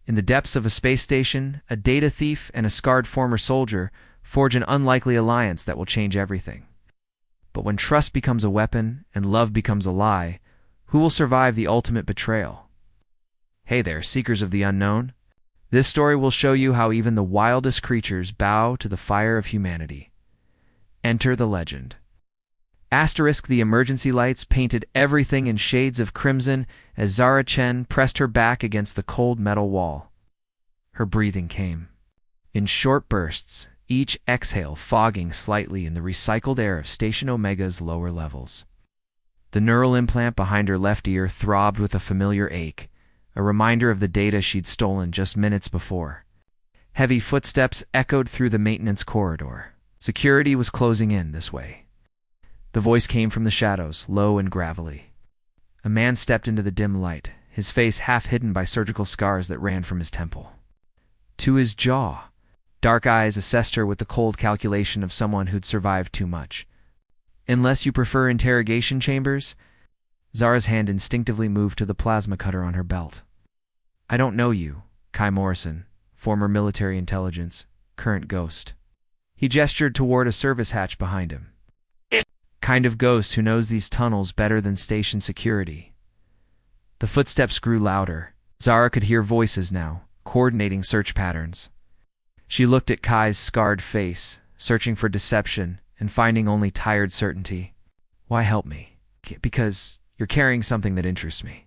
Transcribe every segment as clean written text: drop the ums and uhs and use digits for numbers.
In the depths of a space station, a data thief and a scarred former soldier forge an unlikely alliance that will change everything. But when trust becomes a weapon and love becomes a lie, who will survive the ultimate betrayal? Hey there, seekers of the unknown. This story will show you how even the wildest creatures bow to the fire of humanity. Enter the legend. Asterisk, the emergency lights painted everything in shades of crimson as Zara Chen pressed her back against the cold metal wall. Her breathing came in short bursts, each exhale fogging slightly in the recycled air of Station Omega's lower levels. The neural implant behind her left ear throbbed with a familiar ache, a reminder of the data she'd stolen just minutes before. Heavy footsteps echoed through the maintenance corridor. Security was closing in this way. The voice came from the shadows, low and gravelly. A man stepped into the dim light, his face half hidden by surgical scars that ran from his temple to his jaw. Dark eyes assessed her with the cold calculation of someone who'd survived too much. Unless you prefer interrogation chambers? Zara's hand instinctively moved to the plasma cutter on her belt. I don't know you, Kai Morrison, former military intelligence, current ghost. He gestured toward a service hatch behind him. Kind of ghost who knows these tunnels better than station security. The footsteps grew louder. Zara could hear voices now, coordinating search patterns. She looked at Kai's scarred face, searching for deception and finding only tired certainty. Why help me? Because you're carrying something that interests me.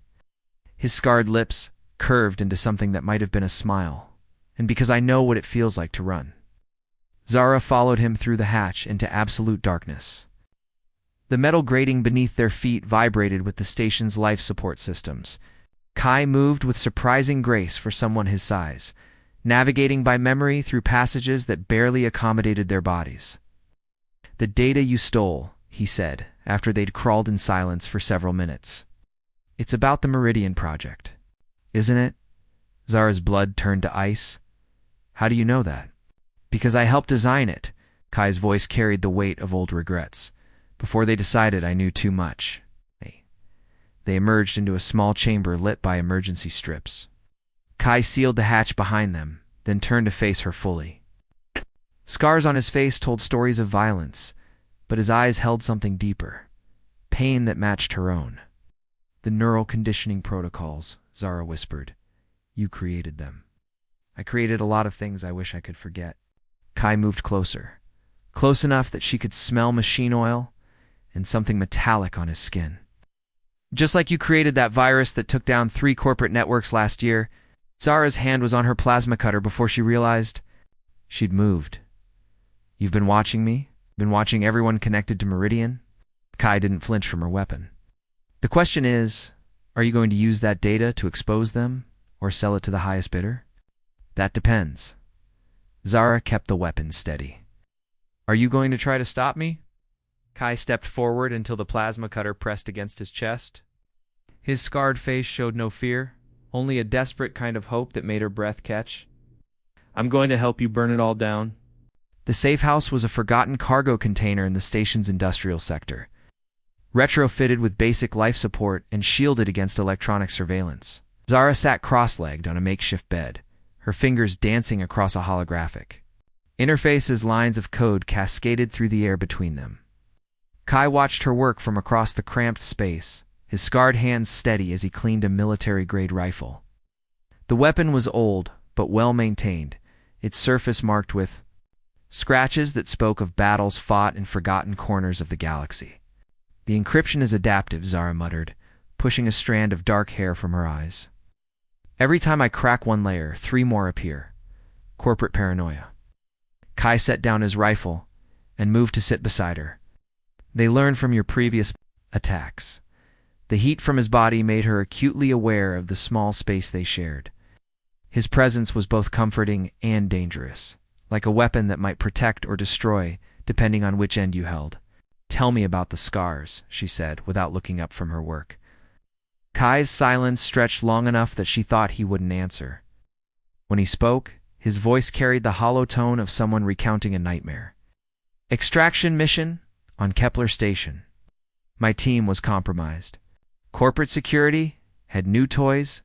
His scarred lips curved into something that might have been a smile, and because I know what it feels like to run. Zara followed him through the hatch into absolute darkness. The metal grating beneath their feet vibrated with the station's life support systems. Kai moved with surprising grace for someone his size, navigating by memory through passages that barely accommodated their bodies. The data you stole, he said, after they'd crawled in silence for several minutes. It's about the Meridian Project, isn't it? Zara's blood turned to ice. How do you know that? Because I helped design it. Kai's voice carried the weight of old regrets. Before they decided I knew too much. They emerged into a small chamber lit by emergency strips. Kai sealed the hatch behind them, then turned to face her fully. Scars on his face told stories of violence, but his eyes held something deeper, pain that matched her own. The neural conditioning protocols, Zara whispered. You created them. I created a lot of things I wish I could forget. Kai moved closer, close enough that she could smell machine oil and something metallic on his skin. Just like you created that virus that took down 3 corporate networks last year, Zara's hand was on her plasma cutter before she realized she'd moved. You've been watching me? Been watching everyone connected to Meridian? Kai didn't flinch from her weapon. The question is, are you going to use that data to expose them or sell it to the highest bidder? That depends. Zara kept the weapon steady. Are you going to try to stop me? Kai stepped forward until the plasma cutter pressed against his chest. His scarred face showed no fear, only a desperate kind of hope that made her breath catch. I'm going to help you burn it all down. The safe house was a forgotten cargo container in the station's industrial sector, retrofitted with basic life support and shielded against electronic surveillance. Zara sat cross-legged on a makeshift bed, her fingers dancing across a holographic interface as lines of code cascaded through the air between them. Kai watched her work from across the cramped space, his scarred hands steady as he cleaned a military-grade rifle. The weapon was old, but well-maintained, its surface marked with scratches that spoke of battles fought in forgotten corners of the galaxy. The encryption is adaptive, Zara muttered, pushing a strand of dark hair from her eyes. Every time I crack one layer, 3 more appear. Corporate paranoia. Kai set down his rifle and moved to sit beside her. They learned from your previous attacks. The heat from his body made her acutely aware of the small space they shared. His presence was both comforting and dangerous, like a weapon that might protect or destroy, depending on which end you held. Tell me about the scars, she said, without looking up from her work. Kai's silence stretched long enough that she thought he wouldn't answer. When he spoke, his voice carried the hollow tone of someone recounting a nightmare. Extraction mission on Kepler Station. My team was compromised. Corporate security had new toys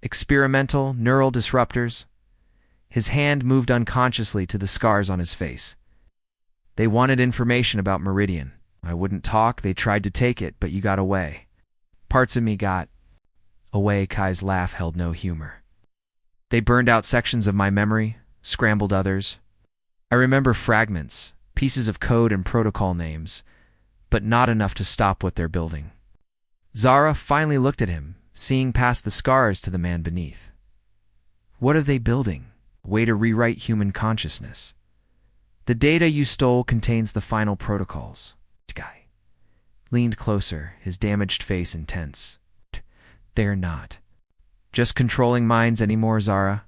Experimental neural disruptors. His hand moved unconsciously to the scars on his face. They wanted information about Meridian. I wouldn't talk, they tried to take it, but you got away. Parts of me got away. Kai's laugh held no humor. They burned out sections of my memory, scrambled others. I remember fragments, pieces of code and protocol names, but not enough to stop what they're building. Zara finally looked at him, seeing past the scars to the man beneath. What are they building? A way to rewrite human consciousness. The data you stole contains the final protocols. Guy leaned closer, his damaged face intense. They're not just controlling minds anymore, Zara.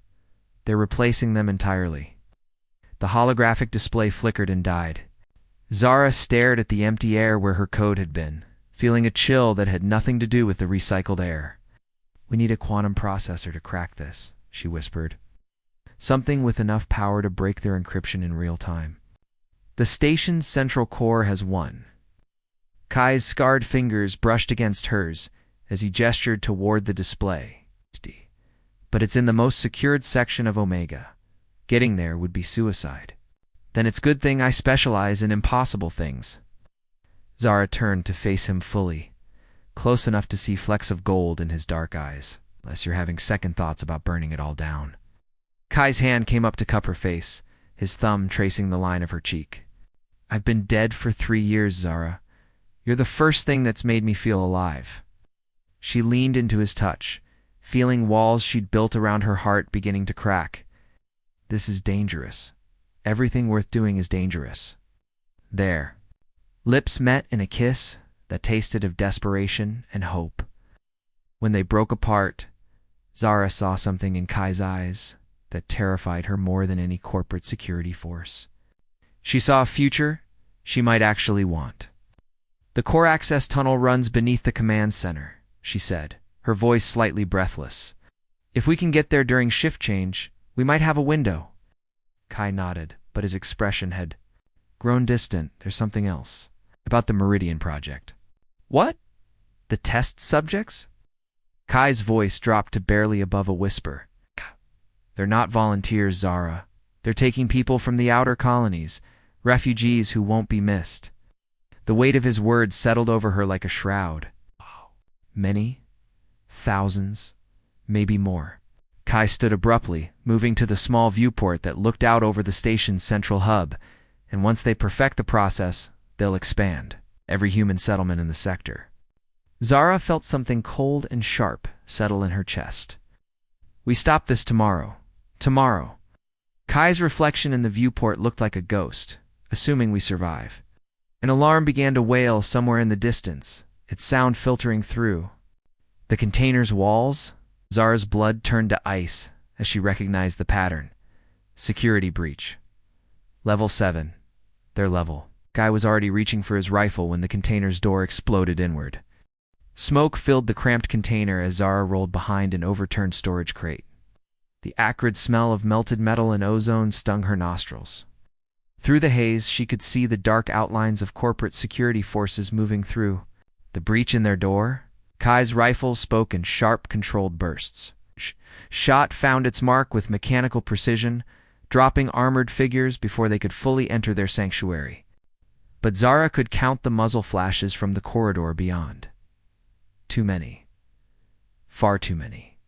They're replacing them entirely. The holographic display flickered and died. Zara stared at the empty air where her code had been, feeling a chill that had nothing to do with the recycled air. We need a quantum processor to crack this, she whispered. Something with enough power to break their encryption in real time. The station's central core has won. Kai's scarred fingers brushed against hers as he gestured toward the display. But it's in the most secured section of Omega. Getting there would be suicide. Then it's good thing I specialize in impossible things. Zara turned to face him fully, close enough to see flecks of gold in his dark eyes, unless you're having second thoughts about burning it all down. Kai's hand came up to cup her face, his thumb tracing the line of her cheek. I've been dead for 3 years, Zara. You're the first thing that's made me feel alive. She leaned into his touch, feeling walls she'd built around her heart beginning to crack. This is dangerous. Everything worth doing is dangerous. There. Lips met in a kiss that tasted of desperation and hope. When they broke apart, Zara saw something in Kai's eyes that terrified her more than any corporate security force. She saw a future she might actually want. The core access tunnel runs beneath the command center, she said, her voice slightly breathless. If we can get there during shift change, we might have a window. Kai nodded, but his expression had grown distant. There's something else. About the Meridian project. What? The test subjects? Kai's voice dropped to barely above a whisper. They're not volunteers, Zara. They're taking people from the outer colonies, refugees who won't be missed. The weight of his words settled over her like a shroud. Many? Thousands? Maybe more. Kai stood abruptly, moving to the small viewport that looked out over the station's central hub, and once they perfect the process, they'll expand every human settlement in the sector. Zara felt something cold and sharp settle in her chest. We stop this tomorrow. Tomorrow. Kai's reflection in the viewport looked like a ghost, assuming we survive. An alarm began to wail somewhere in the distance, its sound filtering through. The container's walls? Zara's blood turned to ice as she recognized the pattern. Security breach. Level 7. Their level. Kai was already reaching for his rifle when the container's door exploded inward. Smoke filled the cramped container as Zara rolled behind an overturned storage crate. The acrid smell of melted metal and ozone stung her nostrils. Through the haze, she could see the dark outlines of corporate security forces moving through. The breach in their door? Kai's rifle spoke in sharp, controlled bursts. Shot found its mark with mechanical precision, dropping armored figures before they could fully enter their sanctuary. But Zara could count the muzzle flashes from the corridor beyond. Too many. Far too many.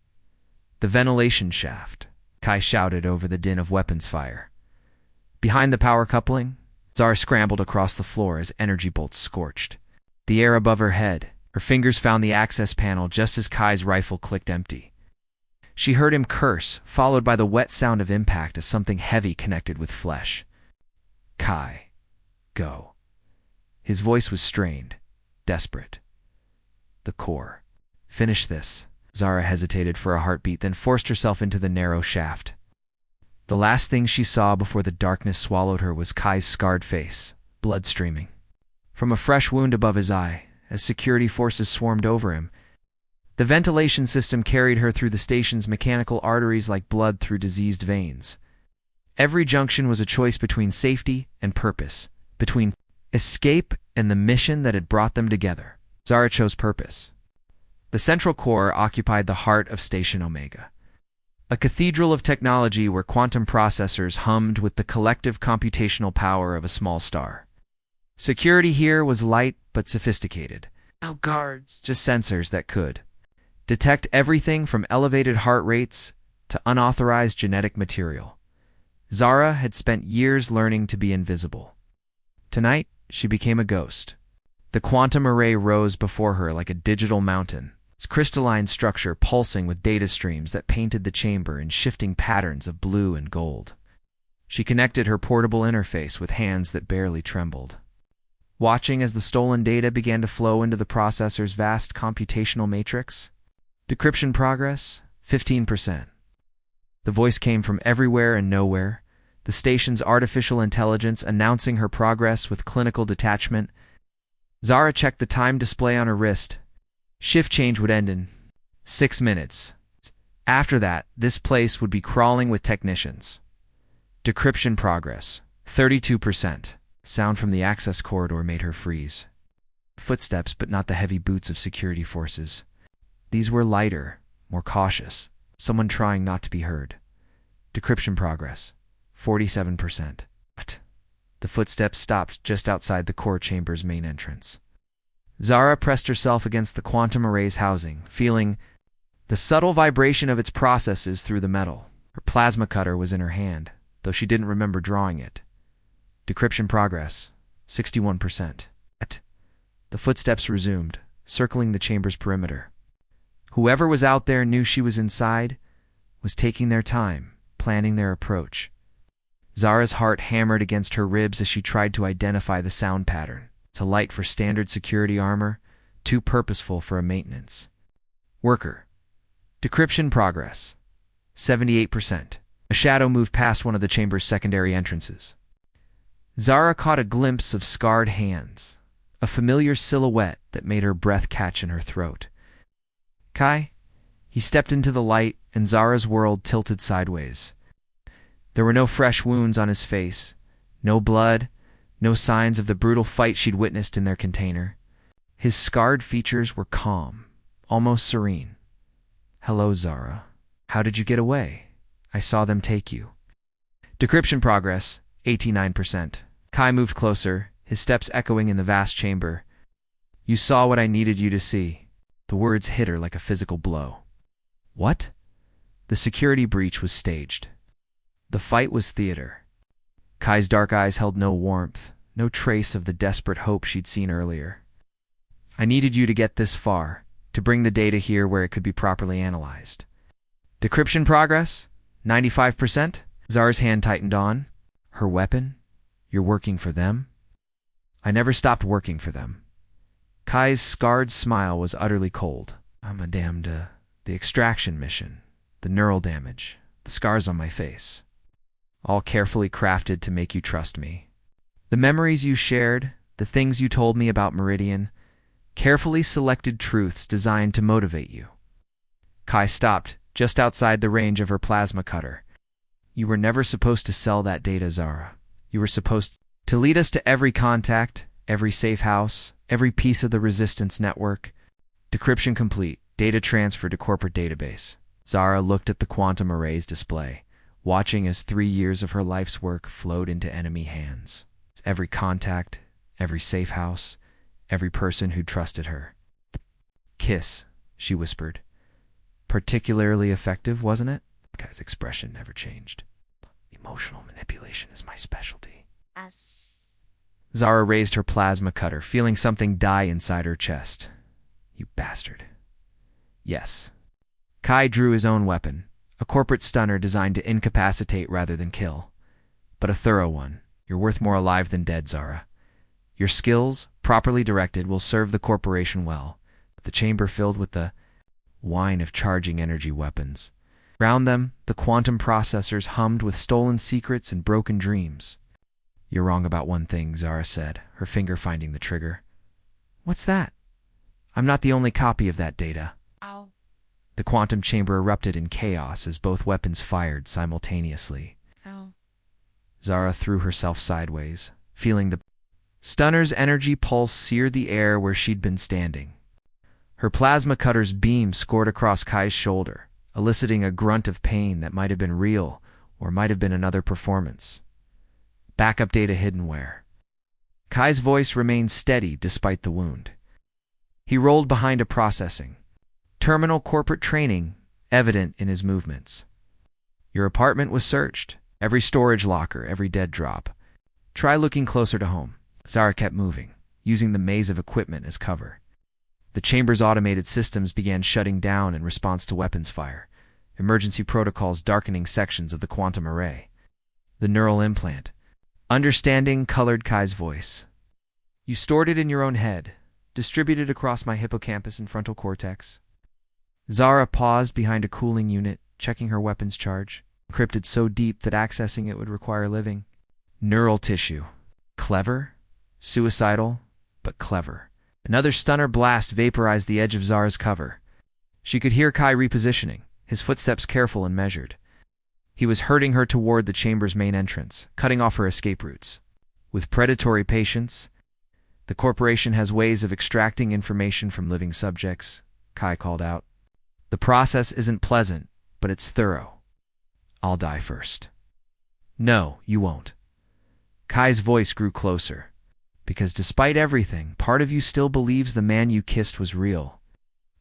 The ventilation shaft, Kai shouted over the din of weapons fire. Behind the power coupling, Zara scrambled across the floor as energy bolts scorched. The air above her head, her fingers found the access panel just as Kai's rifle clicked empty. She heard him curse, followed by the wet sound of impact as something heavy connected with flesh. Kai. Go. His voice was strained, desperate. The core. Finish this. Zara hesitated for a heartbeat, then forced herself into the narrow shaft. The last thing she saw before the darkness swallowed her was Kai's scarred face, blood streaming from a fresh wound above his eye as security forces swarmed over him. The ventilation system carried her through the station's mechanical arteries like blood through diseased veins. Every junction was a choice between safety and purpose, between escape and the mission that had brought them together. Zara chose purpose. The central core occupied the heart of Station Omega, a cathedral of technology where quantum processors hummed with the collective computational power of a small star. Security here was light but sophisticated. No guards, just sensors that could detect everything from elevated heart rates to unauthorized genetic material. Zara had spent years learning to be invisible. Tonight, she became a ghost. The quantum array rose before her like a digital mountain, its crystalline structure pulsing with data streams that painted the chamber in shifting patterns of blue and gold. She connected her portable interface with hands that barely trembled, watching as the stolen data began to flow into the processor's vast computational matrix. Decryption progress, 15%. The voice came from everywhere and nowhere, the station's artificial intelligence announcing her progress with clinical detachment. Zara checked the time display on her wrist. Shift change would end in 6 minutes. After that, this place would be crawling with technicians. Decryption progress, 32%. Sound from the access corridor made her freeze. Footsteps, but not the heavy boots of security forces. These were lighter, more cautious, someone trying not to be heard. Decryption progress, 47%. But the footsteps stopped just outside the core chamber's main entrance. Zara pressed herself against the quantum array's housing, feeling the subtle vibration of its processes through the metal. Her plasma cutter was in her hand, though she didn't remember drawing it. Decryption progress, 61%. The footsteps resumed, circling the chamber's perimeter. Whoever was out there knew she was inside, was taking their time, planning their approach. Zara's heart hammered against her ribs as she tried to identify the sound pattern. Too light for standard security armor, too purposeful for a maintenance worker. Decryption progress, 78%. A shadow moved past one of the chamber's secondary entrances. Zara caught a glimpse of scarred hands, a familiar silhouette that made her breath catch in her throat. Kai? He stepped into the light, and Zara's world tilted sideways. There were no fresh wounds on his face, no blood, no signs of the brutal fight she'd witnessed in their container. His scarred features were calm, almost serene. Hello, Zara. How did you get away? I saw them take you. Decryption progress, 89%. Kai moved closer, his steps echoing in the vast chamber. You saw what I needed you to see. The words hit her like a physical blow. What? The security breach was staged. The fight was theater. Kai's dark eyes held no warmth, no trace of the desperate hope she'd seen earlier. I needed you to get this far, to bring the data here where it could be properly analyzed. Decryption progress? 95%? Zara's hand tightened on. Her weapon? You're working for them? I never stopped working for them. Kai's scarred smile was utterly cold. I'm a damned, the extraction mission, the neural damage, the scars on my face. All carefully crafted to make you trust me. The memories you shared, the things you told me about Meridian, carefully selected truths designed to motivate you. Kai stopped, just outside the range of her plasma cutter. You were never supposed to sell that data, Zara. You were supposed to lead us to every contact, every safe house, every piece of the resistance network. Decryption complete. Data transfer to corporate database. Zara looked at the quantum array's display, watching as 3 years of her life's work flowed into enemy hands. Every contact, every safe house, every person who trusted her. Kiss, she whispered. Particularly effective, wasn't it? Kai's expression never changed. Emotional manipulation is my specialty. Zara raised her plasma cutter, feeling something die inside her chest. You bastard. Yes. Kai drew his own weapon, a corporate stunner designed to incapacitate rather than kill. But a thorough one. You're worth more alive than dead, Zara. Your skills, properly directed, will serve the corporation well. The chamber filled with the whine of charging energy weapons. Round them, the quantum processors hummed with stolen secrets and broken dreams. You're wrong about one thing, Zara said, her finger finding the trigger. What's that? I'm not the only copy of that data. Ow. The quantum chamber erupted in chaos as both weapons fired simultaneously. Ow. Zara threw herself sideways, feeling the stunner's energy pulse sear the air where she'd been standing. Her plasma cutter's beam scored across Kai's shoulder, eliciting a grunt of pain that might have been real or might have been another performance. Backup data hidden where? Kai's voice remained steady despite the wound. He rolled behind a processing. Terminal corporate training evident in his movements. Your apartment was searched. Every storage locker, every dead drop. Try looking closer to home. Zara kept moving, using the maze of equipment as cover. The chamber's automated systems began shutting down in response to weapons fire, emergency protocols darkening sections of the quantum array. The neural implant. Understanding colored Kai's voice. You stored it in your own head, distributed across my hippocampus and frontal cortex. Zara paused behind a cooling unit, checking her weapons charge, encrypted so deep that accessing it would require living. Neural tissue. Clever? Suicidal, but clever. Another stunner blast vaporized the edge of Zara's cover. She could hear Kai repositioning, his footsteps careful and measured. He was herding her toward the chamber's main entrance, cutting off her escape routes. With predatory patience, the corporation has ways of extracting information from living subjects, Kai called out. The process isn't pleasant, but it's thorough. I'll die first. No, you won't. Kai's voice grew closer. Because despite everything, part of you still believes the man you kissed was real.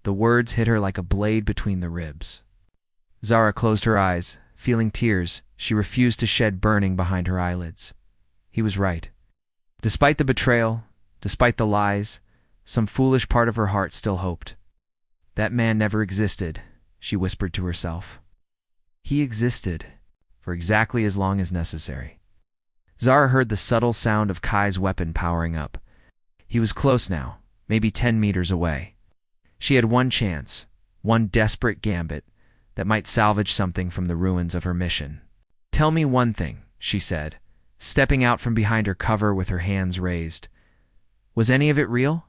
The words hit her like a blade between the ribs. Zara closed her eyes. Feeling tears, she refused to shed burning behind her eyelids. He was right. Despite the betrayal, despite the lies, some foolish part of her heart still hoped. That man never existed, she whispered to herself. He existed, for exactly as long as necessary. Zara heard the subtle sound of Kai's weapon powering up. He was close now, maybe 10 meters away. She had one chance, one desperate gambit, that might salvage something from the ruins of her mission. Tell me one thing, she said, stepping out from behind her cover with her hands raised. Was any of it real?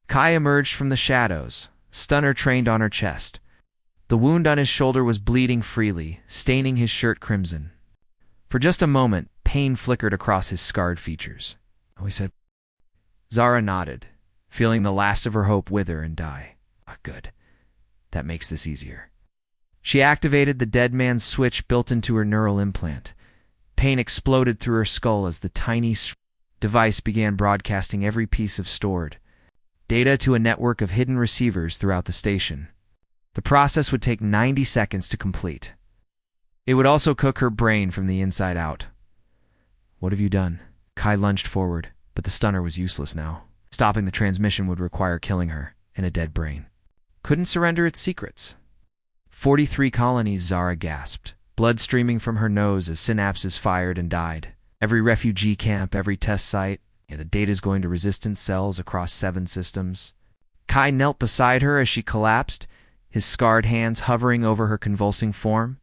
Kai emerged from the shadows, stunner trained on her chest. The wound on his shoulder was bleeding freely, staining his shirt crimson. For just a moment, pain flickered across his scarred features. Oh, he said. Zara nodded, feeling the last of her hope wither and die. Oh, good. That makes this easier. She activated the dead man's switch built into her neural implant. Pain exploded through her skull as the tiny device began broadcasting every piece of stored data to a network of hidden receivers throughout the station. The process would take 90 seconds to complete. It would also cook her brain from the inside out. What have you done? Kai lunged forward, but the stunner was useless now. Stopping the transmission would require killing her in a dead brain. Couldn't surrender its secrets. 43 colonies, Zara gasped, blood streaming from her nose as synapses fired and died. Every refugee camp, every test site. The data's going to resistance cells across 7 systems. Kai knelt beside her as she collapsed, his scarred hands hovering over her convulsing form.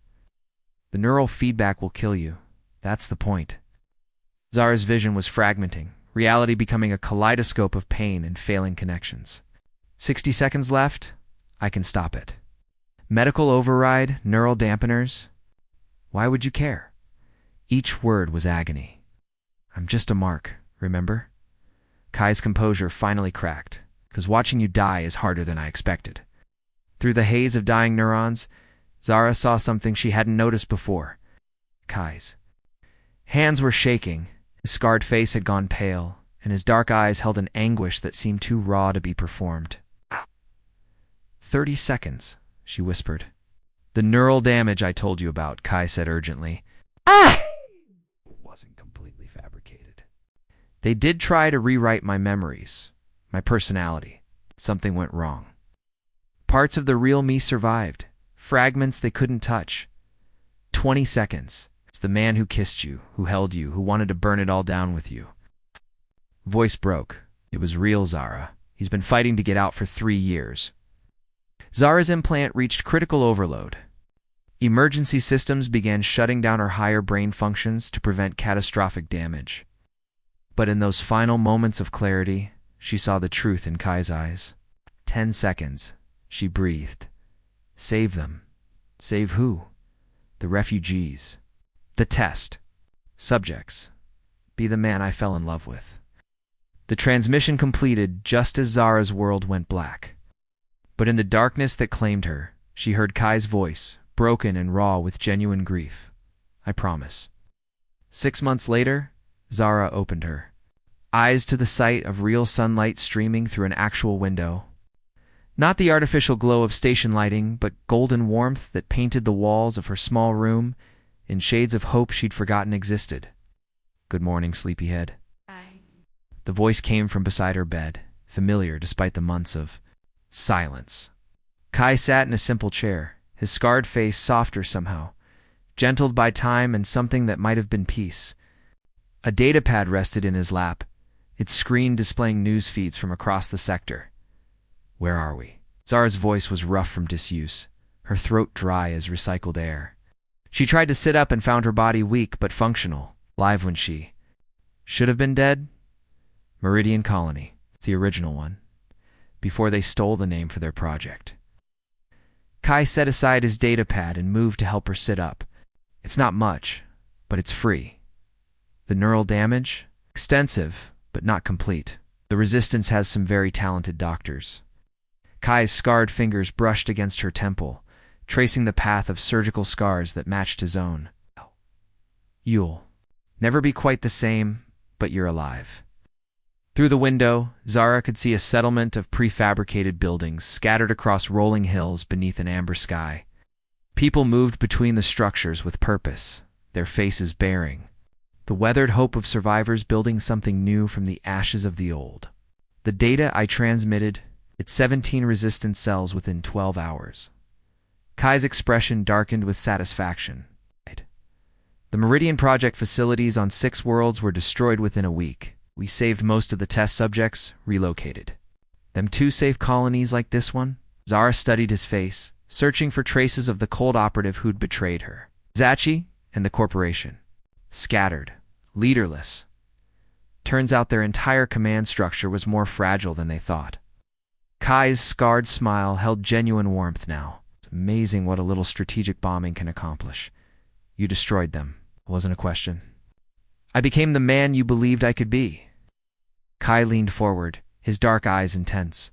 The neural feedback will kill you. That's the point. Zara's vision was fragmenting, reality becoming a kaleidoscope of pain and failing connections. 60 seconds left. I can stop it. Medical override, neural dampeners. Why would you care? Each word was agony. I'm just a mark, remember? Kai's composure finally cracked, because watching you die is harder than I expected. Through the haze of dying neurons, Zara saw something she hadn't noticed before. Kai's hands were shaking, his scarred face had gone pale, and his dark eyes held an anguish that seemed too raw to be performed. 30 seconds, she whispered. The neural damage I told you about, Kai said urgently. It wasn't completely fabricated. They did try to rewrite my memories, my personality. Something went wrong. Parts of the real me survived, fragments they couldn't touch. 20 seconds. It's the man who kissed you, who held you, who wanted to burn it all down with you. Voice broke. It was real, Zara. He's been fighting to get out for 3 years. Zara's implant reached critical overload. Emergency systems began shutting down her higher brain functions to prevent catastrophic damage. But in those final moments of clarity, she saw the truth in Kai's eyes. 10 seconds, she breathed. Save them. Save who? The refugees. The test. Subjects. Be the man I fell in love with. The transmission completed just as Zara's world went black. But in the darkness that claimed her, she heard Kai's voice, broken and raw with genuine grief. I promise. 6 months later, Zara opened her eyes to the sight of real sunlight streaming through an actual window. Not the artificial glow of station lighting, but golden warmth that painted the walls of her small room in shades of hope she'd forgotten existed. Good morning, sleepyhead. Hi. The voice came from beside her bed, familiar despite the months of silence. Kai sat in a simple chair, his scarred face softer somehow, gentled by time and something that might have been peace. A datapad rested in his lap, its screen displaying news feeds from across the sector. Where are we? Zara's voice was rough from disuse, her throat dry as recycled air. She tried to sit up and found her body weak but functional, live when she should have been dead. Meridian Colony, the original one, before they stole the name for their project. Kai set aside his datapad and moved to help her sit up. It's not much, but it's free. The neural damage? Extensive, but not complete. The Resistance has some very talented doctors. Kai's scarred fingers brushed against her temple, tracing the path of surgical scars that matched his own. You'll never be quite the same, but you're alive. Through the window, Zara could see a settlement of prefabricated buildings scattered across rolling hills beneath an amber sky. People moved between the structures with purpose, their faces bearing the weathered hope of survivors building something new from the ashes of the old. The data I transmitted, it's 17 resistance cells within 12 hours. Kai's expression darkened with satisfaction. The Meridian Project facilities on 6 worlds were destroyed within a week. We saved most of the test subjects, relocated. Them 2 safe colonies like this one? Zara studied his face, searching for traces of the cold operative who'd betrayed her. Zachi and the corporation. Scattered, leaderless. Turns out their entire command structure was more fragile than they thought. Kai's scarred smile held genuine warmth now. It's amazing what a little strategic bombing can accomplish. You destroyed them. It wasn't a question. I became the man you believed I could be. Kai leaned forward, his dark eyes intense.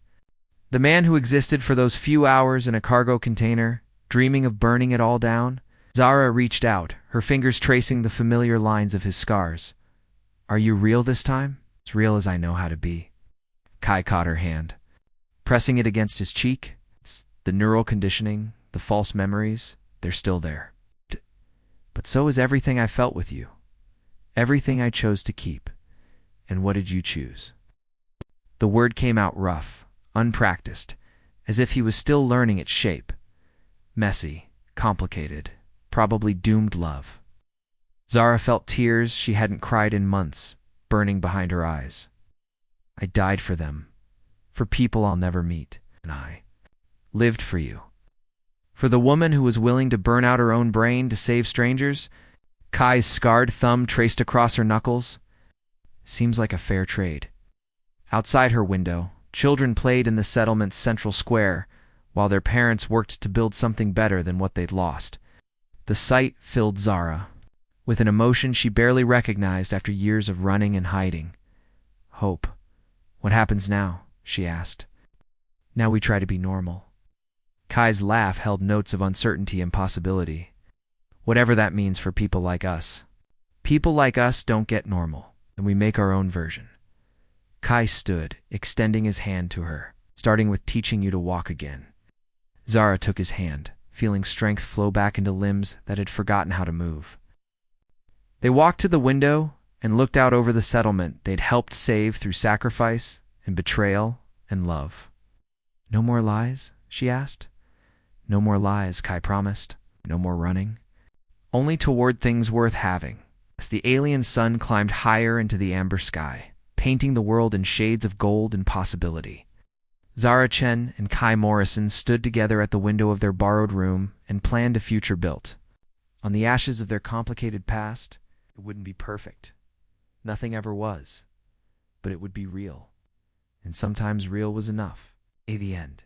The man who existed for those few hours in a cargo container, dreaming of burning it all down? Zara reached out, her fingers tracing the familiar lines of his scars. Are you real this time? As real as I know how to be. Kai caught her hand, pressing it against his cheek. The neural conditioning, the false memories, they're still there. But so is everything I felt with you. Everything I chose to keep. And what did you choose? The word came out rough, unpracticed, as if he was still learning its shape. Messy, complicated, probably doomed love. Zara felt tears she hadn't cried in months, burning behind her eyes. I died for them, for people I'll never meet, and I lived for you. For the woman who was willing to burn out her own brain to save strangers? Kai's scarred thumb traced across her knuckles. Seems like a fair trade. Outside her window, children played in the settlement's central square, while their parents worked to build something better than what they'd lost. The sight filled Zara with an emotion she barely recognized after years of running and hiding. Hope. What happens now? She asked. Now we try to be normal. Kai's laugh held notes of uncertainty and possibility. Whatever that means for people like us. People like us don't get normal, and we make our own version. Kai stood, extending his hand to her, starting with teaching you to walk again. Zara took his hand, feeling strength flow back into limbs that had forgotten how to move. They walked to the window and looked out over the settlement they'd helped save through sacrifice and betrayal and love. No more lies? She asked. No more lies, Kai promised. No more running. Only toward things worth having, as the alien sun climbed higher into the amber sky, painting the world in shades of gold and possibility. Zara Chen and Kai Morrison stood together at the window of their borrowed room and planned a future built. On the ashes of their complicated past, it wouldn't be perfect. Nothing ever was. But it would be real. And sometimes real was enough. The end.